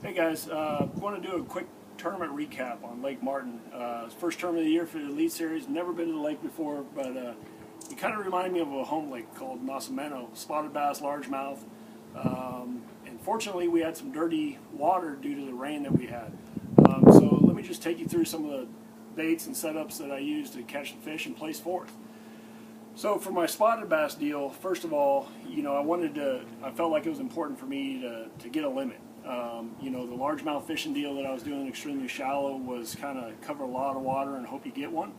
Hey guys, want to do a quick tournament recap on Lake Martin. First tournament of the year for the Elite Series. Never been to the lake before, but it kind of reminded me of a home lake called Nascimento. Spotted bass, largemouth. And fortunately we had some dirty water due to the rain that we had. So let me just take you through some of the baits and setups that I used to catch the fish and place fourth. So for my spotted bass deal, first of all, I felt like it was important for me to get a limit. The largemouth fishing deal that I was doing extremely shallow was kind of cover a lot of water and hope you get one.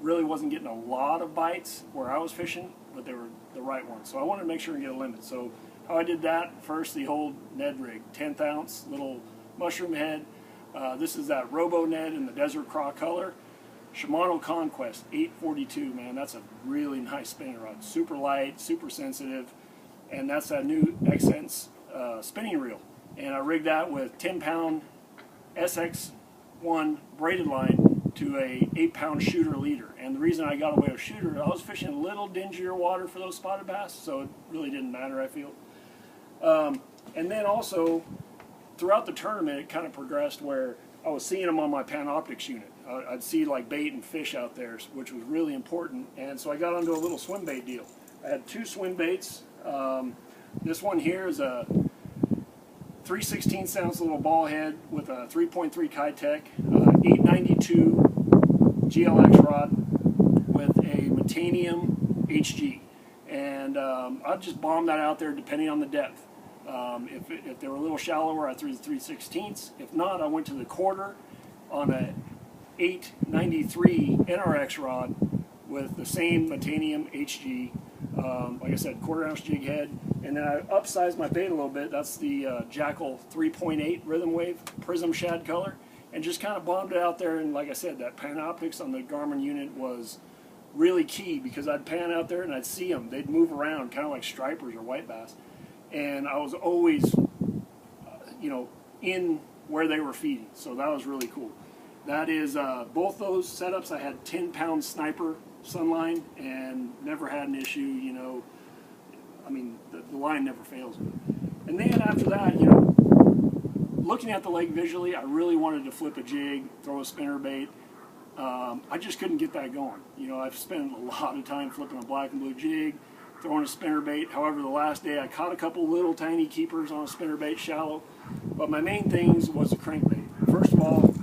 Really wasn't getting a lot of bites where I was fishing, but they were the right ones. So I wanted to make sure and get a limit. So how I did that, first the old Ned rig, 10th ounce, little mushroom head. This is that Robo Ned in the Desert Craw color. Shimano Conquest 842, man, that's a really nice spinning rod. Super light, super sensitive, and that's that new Exsence Spinning Reel. And I rigged that with 10-pound SX1 braided line to a 8-pound shooter leader. And the reason I got away with shooter, I was fishing a little dingier water for those spotted bass, so it really didn't matter, I feel. And then also, throughout the tournament, it kind of progressed where I was seeing them on my Panoptics unit. I'd see like bait and fish out there, which was really important. And so I got onto a little swim bait deal. I had two swim baits. This one here is a 3/16 ounce little ball head with a 3.3 Kitech, 892 GLX rod with a Metanium HG. And I'd just bomb that out there depending on the depth. If they were a little shallower, I threw the 3/16. If not, I went to the quarter on a 893 NRX rod with the same Metanium HG. Like I said, quarter-ounce jig head. And then I upsized my bait a little bit. That's the Jackall 3.8 Rhythm Wave Prism Shad color. And just kind of bombed it out there. And like I said, that Panoptics on the Garmin unit was really key because I'd pan out there and I'd see them. They'd move around kind of like stripers or white bass. And I was always, in where they were feeding. So that was really cool. That is, both those setups, I had 10-pound Sniper Sunline and never had an issue, the line never fails me. And then after that, looking at the lake visually, I really wanted to flip a jig, throw a spinner bait. I just couldn't get that going. I've spent a lot of time flipping a black and blue jig, throwing a spinner bait. However, the last day I caught a couple little tiny keepers on a spinner bait shallow. But my main things was the crankbait. First of all,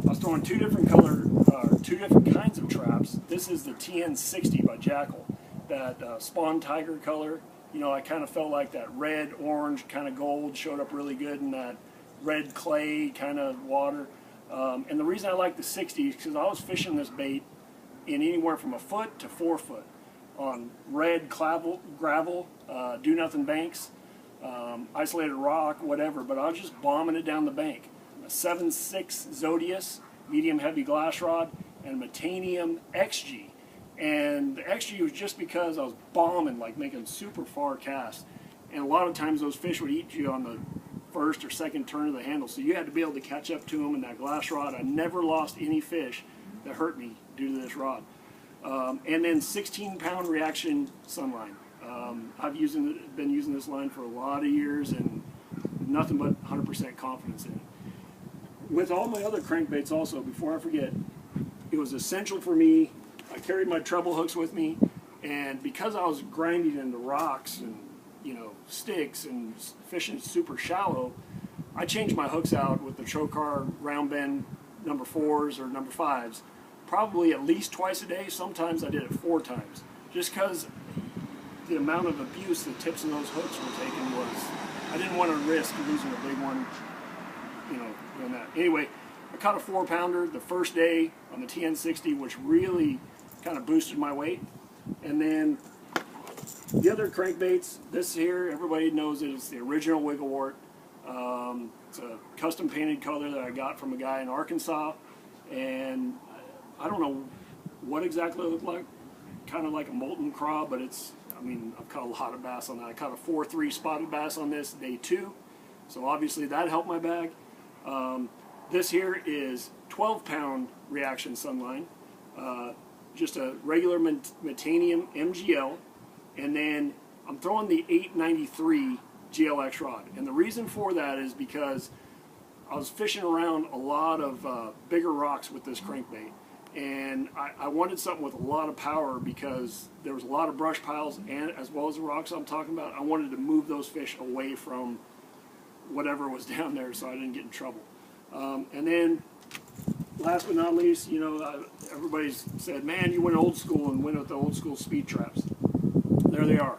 I was throwing two different kinds of traps. This is the TN60 by Jackall, that Spawn Tiger color. I kind of felt like that red, orange, kind of gold showed up really good in that red clay kind of water. And the reason I like the 60 is because I was fishing this bait in anywhere from 1 foot to 4 foot on red gravel, do-nothing banks, isolated rock, whatever, but I was just bombing it down the bank. A 7.6 Zodius medium heavy glass rod and a Metanium XG. And the XG was just because I was bombing, like making super far casts. And a lot of times those fish would eat you on the first or second turn of the handle, so you had to be able to catch up to them in that glass rod. I never lost any fish that hurt me due to this rod. And then 16-pound Reaction Sunline. I've been using this line for a lot of years and nothing but 100% confidence in it. With all my other crankbaits also, before I forget, it was essential for me. I carried my treble hooks with me, and because I was grinding into rocks and sticks and fishing super shallow, I changed my hooks out with the Trokar round bend number 4s or number 5s, probably at least twice a day. Sometimes I did it 4 times, just because the amount of abuse the tips of those hooks were taking was, I didn't want to risk losing a big one, doing that. Anyway, I caught a 4-pounder the first day on the TN60, which really kind of boosted my weight. And then the other crankbaits, this here, everybody knows that it's the original Wigglewort. It's a custom painted color that I got from a guy in Arkansas. And I don't know what exactly it looked like. Kind of like a molten craw, but I've caught a lot of bass on that. I caught a 4.3 spotted bass on this day 2. So obviously that helped my bag. This here is 12-pound Reaction Sunline. Just a regular Metanium MGL. And then I'm throwing the 893 GLX rod. And the reason for that is because I was fishing around a lot of bigger rocks with this crankbait. And I wanted something with a lot of power because there was a lot of brush piles, and as well as the rocks I'm talking about, I wanted to move those fish away from whatever was down there so I didn't get in trouble. And then, last but not least, you know, everybody's said, man, you went old school and went with the old school speed traps. There they are.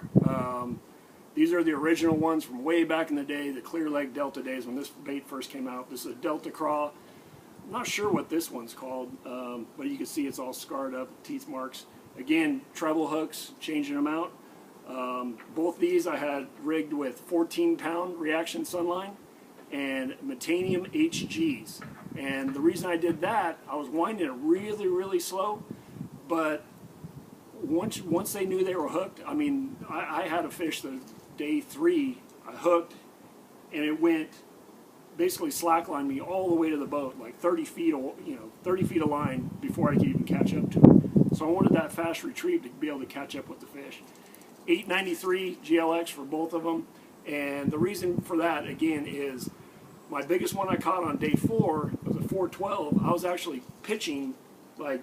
These are the original ones from way back in the day, the clear leg Delta days when this bait first came out. This is a Delta Craw. I'm not sure what this one's called, but you can see it's all scarred up, teeth marks. Again, treble hooks, changing them out. Both these I had rigged with 14-pound Reaction Sunline and Metanium HGs. And the reason I did that, I was winding it really, really slow, but once they knew they were hooked, I mean, I had a fish the day 3, I hooked, and it went basically slacklined me all the way to the boat, like 30 feet, 30 feet of line before I could even catch up to it. So I wanted that fast retrieve to be able to catch up with the fish. 893 GLX for both of them, and the reason for that again is my biggest one I caught on day 4 was a 412. I was actually pitching like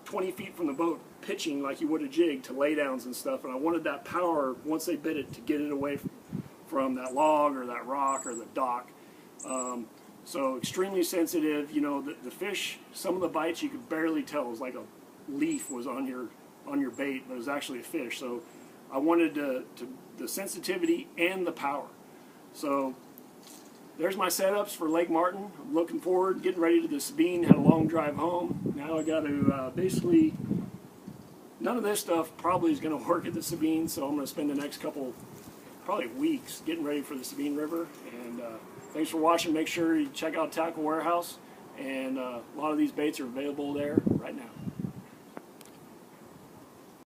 20 feet from the boat, pitching like you would a jig to laydowns and stuff, and I wanted that power once they bit it to get it away from that log or that rock or the dock. So extremely sensitive. You know, the fish, some of the bites you could barely tell. It was like a leaf was on your bait, but it was actually a fish. So I wanted the sensitivity and the power. So there's my setups for Lake Martin. I'm looking forward, getting ready to the Sabine. Had a long drive home. Now I got to basically, none of this stuff probably is going to work at the Sabine, so I'm going to spend the next couple, probably weeks, getting ready for the Sabine River. And thanks for watching. Make sure you check out Tackle Warehouse, and a lot of these baits are available there right now.